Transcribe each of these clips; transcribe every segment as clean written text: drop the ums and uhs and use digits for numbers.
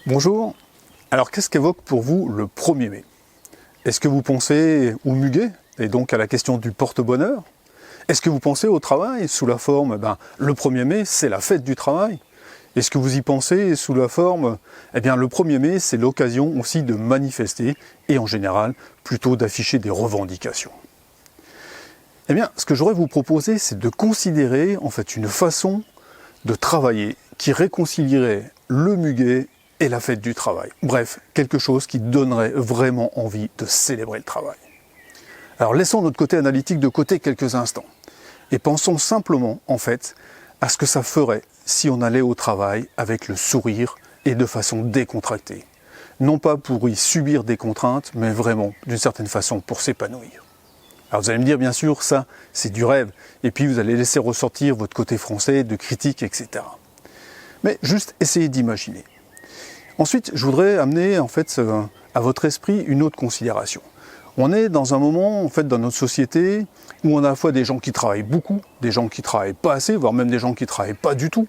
Bonjour, alors qu'est-ce qu'évoque pour vous le 1er mai? Est-ce que vous pensez au muguet, et donc à la question du porte-bonheur? Est-ce que vous pensez au travail sous la forme, le 1er mai c'est la fête du travail? Est-ce que vous y pensez sous la forme, le 1er mai c'est l'occasion aussi de manifester, et en général plutôt d'afficher des revendications? Eh bien, ce que j'aurais à vous proposer, c'est de considérer en fait une façon de travailler qui réconcilierait le muguet et la fête du travail. Bref, quelque chose qui donnerait vraiment envie de célébrer le travail. Alors laissons notre côté analytique de côté quelques instants et pensons simplement en fait à ce que ça ferait si on allait au travail avec le sourire et de façon décontractée. Non pas pour y subir des contraintes, mais vraiment d'une certaine façon pour s'épanouir. Alors vous allez me dire bien sûr, ça c'est du rêve, et puis vous allez laisser ressortir votre côté français de critique, etc. Mais juste essayez d'imaginer. Ensuite, je voudrais amener en fait à votre esprit une autre considération. On est dans un moment en fait dans notre société où on a à la fois des gens qui travaillent beaucoup, des gens qui travaillent pas assez, voire même des gens qui travaillent pas du tout.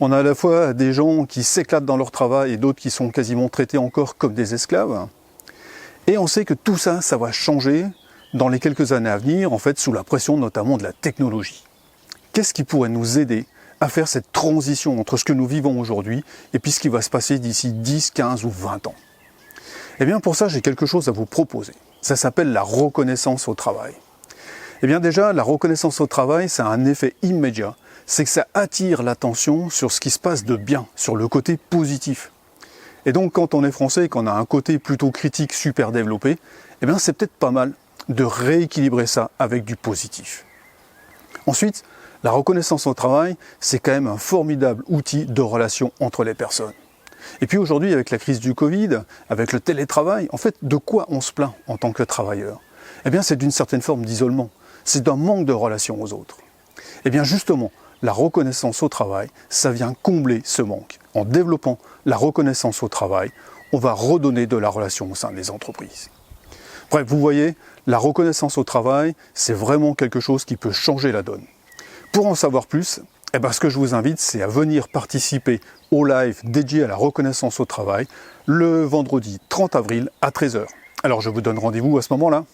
On a à la fois des gens qui s'éclatent dans leur travail et d'autres qui sont quasiment traités encore comme des esclaves. Et on sait que tout ça, ça va changer dans les quelques années à venir, en fait sous la pression notamment de la technologie. Qu'est-ce qui pourrait nous aider à faire cette transition entre ce que nous vivons aujourd'hui et puis ce qui va se passer d'ici 10, 15 ou 20 ans? Eh bien pour ça, j'ai quelque chose à vous proposer. Ça s'appelle la reconnaissance au travail. Eh bien déjà, la reconnaissance au travail, ça a un effet immédiat. C'est que ça attire l'attention sur ce qui se passe de bien, sur le côté positif. Et donc quand on est français et qu'on a un côté plutôt critique super développé, eh bien c'est peut-être pas mal de rééquilibrer ça avec du positif. Ensuite, la reconnaissance au travail, c'est quand même un formidable outil de relation entre les personnes. Et puis aujourd'hui, avec la crise du Covid, avec le télétravail, en fait, de quoi on se plaint en tant que travailleur? Eh bien, c'est d'une certaine forme d'isolement. C'est d'un manque de relation aux autres. Eh bien, justement, la reconnaissance au travail, ça vient combler ce manque. En développant la reconnaissance au travail, on va redonner de la relation au sein des entreprises. Bref, vous voyez, la reconnaissance au travail, c'est vraiment quelque chose qui peut changer la donne. Pour en savoir plus, ce que je vous invite, c'est à venir participer au live dédié à la reconnaissance au travail le vendredi 30 avril à 13 h. Alors je vous donne rendez-vous à ce moment-là.